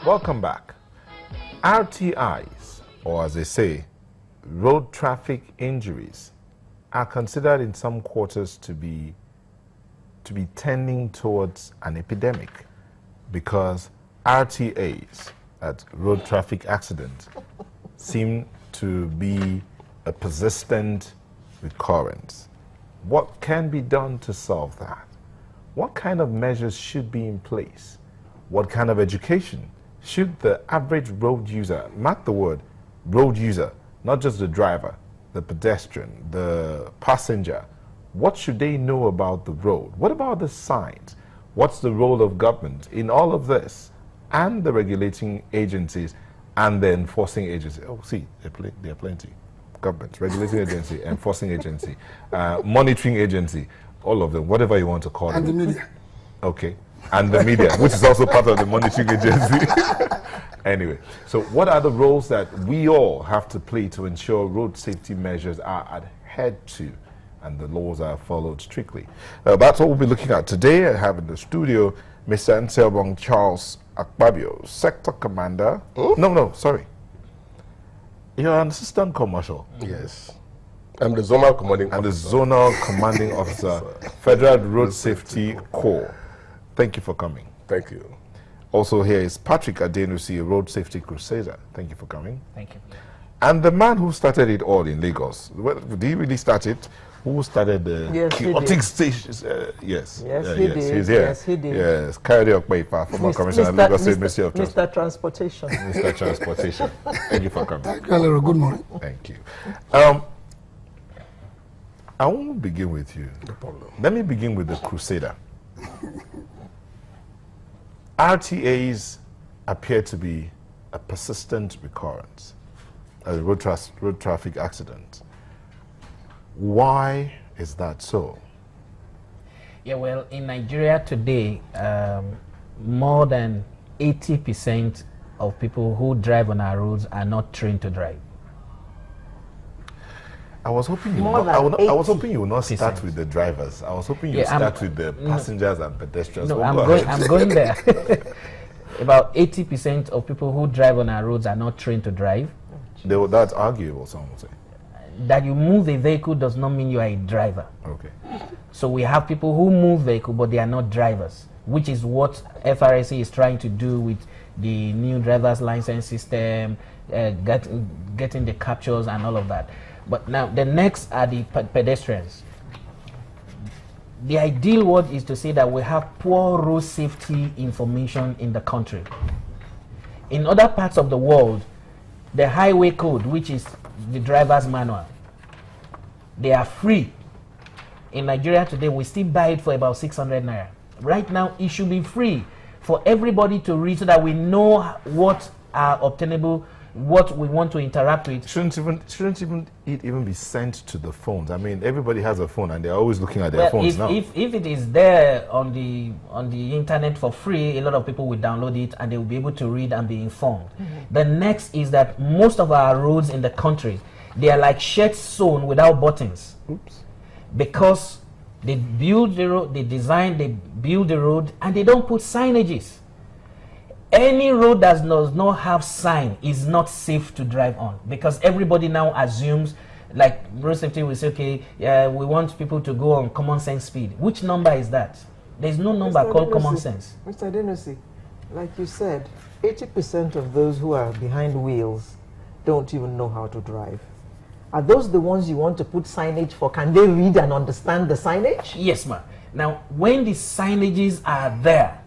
Welcome back. RTIs, or as they say, road traffic injuries, are considered in some quarters to be tending towards an epidemic because RTAs, that road traffic accidents, seem to be a persistent recurrence. What can be done to solve that? What kind of measures should be in place? What kind of education should the average road user, mark the word, road user, not just the driver, the pedestrian, the passenger, what should they know about the road? What about the signs? What's the role of government in all of this? And the regulating agencies and the enforcing agency. Oh, see, there are plenty. Government, regulating agency, enforcing agency, monitoring agency, all of them, whatever you want to call it. And the media. Okay. And the media, which is also part of the monitoring agency. Anyway, so what are the roles that we all have to play to ensure road safety measures are adhered to and the laws are followed strictly? That's what we'll be looking at today. I have in the studio Mr. Nselbong Charles Akpabio, Sector Commander. Oh? No, sorry. You're an assistant commercial. Yes. I'm the zonal commanding officer. And the zonal commanding officer, Federal Road Safety Corps. Thank you for coming. Thank you. Also here is Patrick Adenusi, a road safety crusader. Thank you for coming. Thank you. And the man who started it all in Lagos. Well, did he really start it? Who started the chaotic stations? Yes, he did. He's here. Yes, he did. Yes, Kayode Okpeipa, former commissioner of Lagos State Ministry of Transport. Mr. Transportation. Mr. Transportation. Thank you for coming. Thank you, good morning. Thank you. I won't begin with you. No problem. Let me begin with the crusader. RTAs appear to be a persistent recurrence, a road traffic accident. Why is that so? Yeah, well, in Nigeria today, more than 80% of people who drive on our roads are not trained to drive. I was hoping you would not start with the drivers. I was hoping you'd start with the passengers and pedestrians. No, I'm going there. About 80% of people who drive on our roads are not trained to drive. That's arguable, some would say. That you move a vehicle does not mean you are a driver. Okay. So we have people who move vehicle, but they are not drivers, which is what FRSA is trying to do with the new driver's license system, getting the captures and all of that. But now the next are the pedestrians. The ideal word is to say that we have poor road safety information in the country. In other parts of the world, the highway code, which is the driver's manual, they are free. In Nigeria today, we still buy it for about 600 naira. Right now, it should be free for everybody to read so that we know what are obtainable, what we want to interact with. Shouldn't it even be sent to the phones? I mean, everybody has a phone and they're always looking at their phones now. If it is there on the internet for free, a lot of people will download it and they will be able to read and be informed. Mm-hmm. The next is that most of our roads in the country, they are like shirts sewn without buttons. Oops. Because they build the road, they design, they build the road, and they don't put signages. Any road that does not have sign is not safe to drive on, because everybody now assumes, like road safety will say, okay, we want people to go on common sense speed. Which number is that? There's no number called common sense. Mr. Adenusi, like you said, 80% of those who are behind wheels don't even know how to drive. Are those the ones you want to put signage for? Can they read and understand the signage? Yes, ma'am. Now, when the signages are there,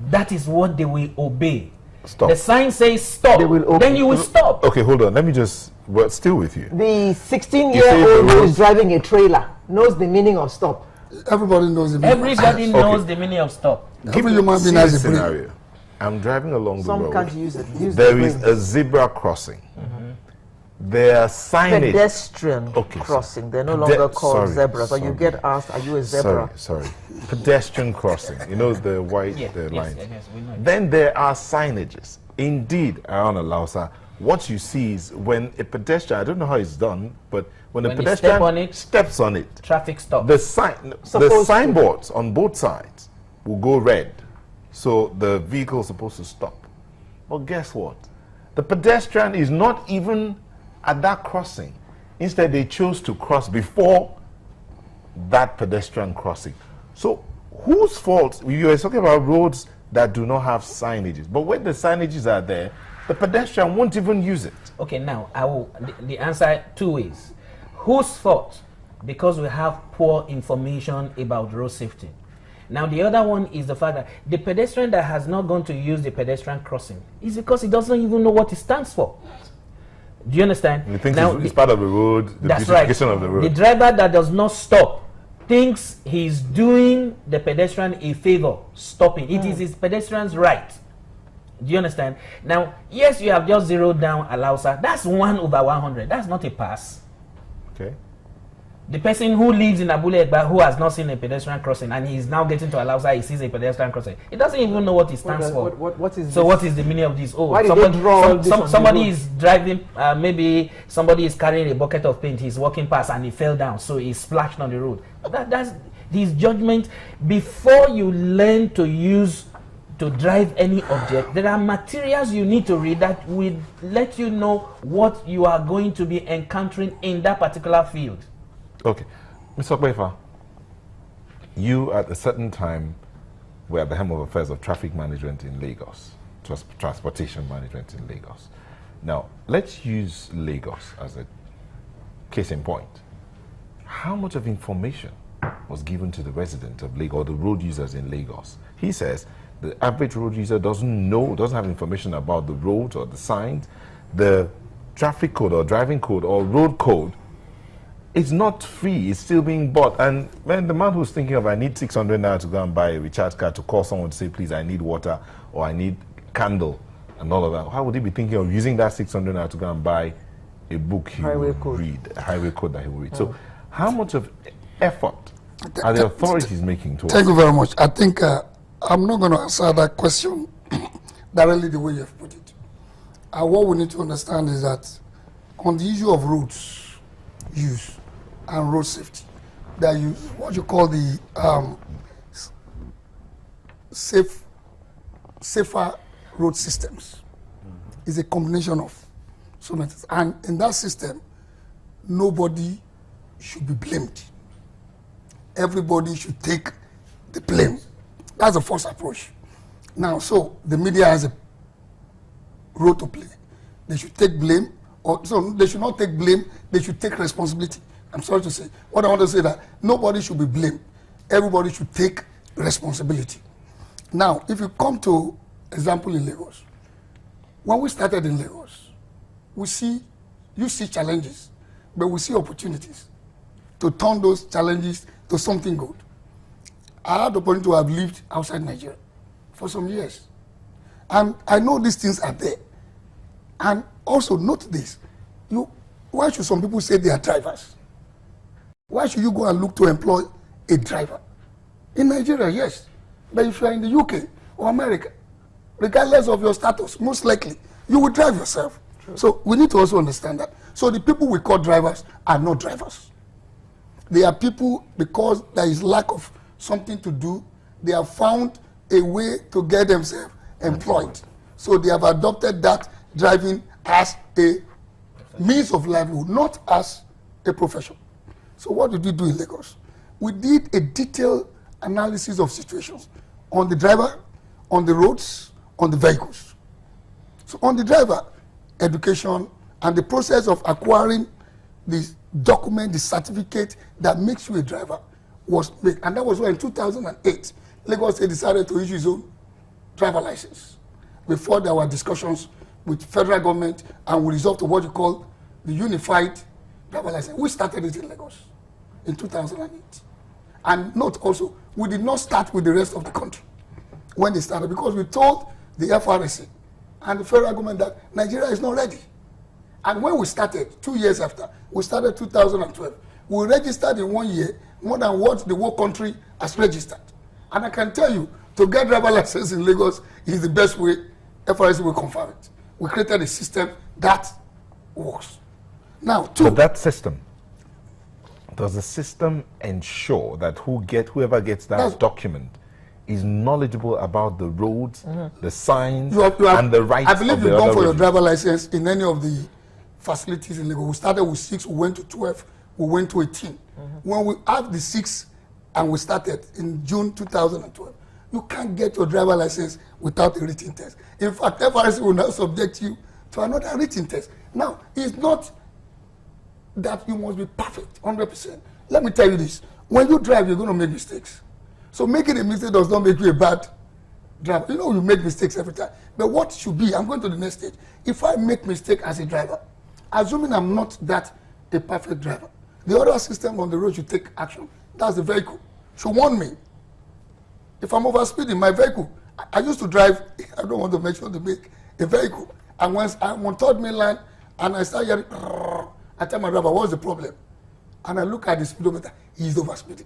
that is what they will obey. Stop. The sign says stop, then you will stop. Okay, hold on. Let me just, still with you. The 16-year-old who is driving a trailer knows the meaning of stop. Everybody knows the meaning. Everybody knows the meaning of stop. Give me a scenario. I'm driving along the road. Some can't use it. There is a zebra crossing. Mm-hmm. There are signage. Pedestrian crossing. They're no longer called zebras. So you get asked, are you a zebra? Sorry. Pedestrian crossing. You know the white line. Yes, we know. Then there are signages. Indeed, Ayana Lausa, what you see is when a pedestrian, I don't know how it's done, but when a pedestrian steps on it, traffic stop. The signboards on both sides will go red. So the vehicle is supposed to stop. But guess what? The pedestrian is not even at that crossing. Instead, they chose to cross before that pedestrian crossing. So whose fault? You were talking about roads that do not have signages, but when the signages are there, the pedestrian won't even use it. Okay, now I will the answer two ways. Whose fault? Because we have poor information about road safety. Now the other one is the fact that the pedestrian that has not gone to use the pedestrian crossing is because he doesn't even know what it stands for. Do you understand? He thinks now, it's part of the road, the beautification of the road. The driver that does not stop thinks he's doing the pedestrian a favor, stopping. It is his pedestrian's right. Do you understand? Now, yes, you have just zeroed down Alausa. That's 1/100. That's not a pass. Okay. The person who lives in Abule Egba who has not seen a pedestrian crossing and he's now getting to Alausa, he sees a pedestrian crossing. He doesn't even know what it stands for. What is so this? what is the meaning of this? Oh, Why did they draw all this on somebody the is driving, maybe somebody is carrying a bucket of paint, he's walking past and he fell down, so he splashed on the road. That's his judgment. Before you learn to drive any object, there are materials you need to read that will let you know what you are going to be encountering in that particular field. Okay. Mr. Okbefa, you at a certain time were at the helm of affairs of traffic management in Lagos, transportation management in Lagos. Now, let's use Lagos as a case in point. How much of information was given to the resident of Lagos, or the road users in Lagos? He says the average road user doesn't have information about the roads or the signs, the traffic code or driving code or road code. It's not free, it's still being bought. And when the man who's thinking of, I need 600 now to go and buy a recharge card to call someone to say, please, I need water or I need candle and all of that, how would he be thinking of using that 600 now to go and buy a book he will read, a highway code that he will read? So how much of effort are the authorities making towards? Thank you very much. I think I'm not going to answer that question directly the way you have put it. What we need to understand is that on the issue of roads use and road safety, that you what you call the safer road systems is a combination of so many things. And in that system, nobody should be blamed. Everybody should take the blame. That's the first approach. Now, so the media has a role to play. They should take blame, or so they should not take blame, they should take responsibility. I'm sorry to say. What I want to say that nobody should be blamed. Everybody should take responsibility. Now, if you come to example in Lagos, when we started in Lagos, you see challenges, but we see opportunities to turn those challenges to something good. I had the opportunity to have lived outside Nigeria for some years. And I know these things are there. And also note this, why should some people say they are drivers? Why should you go and look to employ a driver? In Nigeria, yes. But if you are in the UK or America, regardless of your status, most likely, you will drive yourself. True. So we need to also understand that. So the people we call drivers are not drivers. They are people, because there is lack of something to do, they have found a way to get themselves employed. So they have adopted that driving as a means of livelihood, not as a profession. So what did we do in Lagos? We did a detailed analysis of situations on the driver, on the roads, on the vehicles. So on the driver, education and the process of acquiring the document, the certificate that makes you a driver was made. And that was when in 2008, Lagos State decided to issue its own driver license. Before there were discussions with federal government and we resolved to what you call the unified driver license. We started it in Lagos in 2008. And note also, we did not start with the rest of the country when they started, because we told the FRSA and the federal government that Nigeria is not ready. And when we started, 2 years after, we started 2012, we registered in 1 year more than what the whole country has registered. And I can tell you, to get driver license in Lagos is the best way FRSA will confirm it. We created a system that works. Now, but that system, does the system ensure that whoever gets that document is knowledgeable about the roads, the signs, You have- and the rights I believe of you've the gone other for your roads. driver license in any of the facilities in Lagos. We started with 6, we went to 12, we went to 18. When we have the 6 and we started in June 2012, you can't get your driver license without a written test. In fact, FRC will now subject you to another written test. Now, it's not that you must be perfect, 100%. Let me tell you this. When you drive, you're going to make mistakes. So making a mistake does not make you a bad driver. You know, you make mistakes every time. But what should be, I'm going to the next stage. If I make mistake as a driver, assuming I'm not that a perfect driver, the other system on the road should take action. That's the vehicle. Should warn me. If I'm overspeeding my vehicle, I used to drive, I don't want to mention the make, a vehicle. And once I'm on third main line and I start hearing, I tell my driver, what's the problem? And I look at the speedometer, he's overspeeding.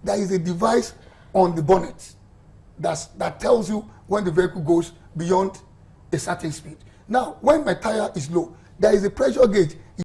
There is a device on the bonnet that tells you when the vehicle goes beyond a certain speed. Now, when my tire is low, there is a pressure gauge.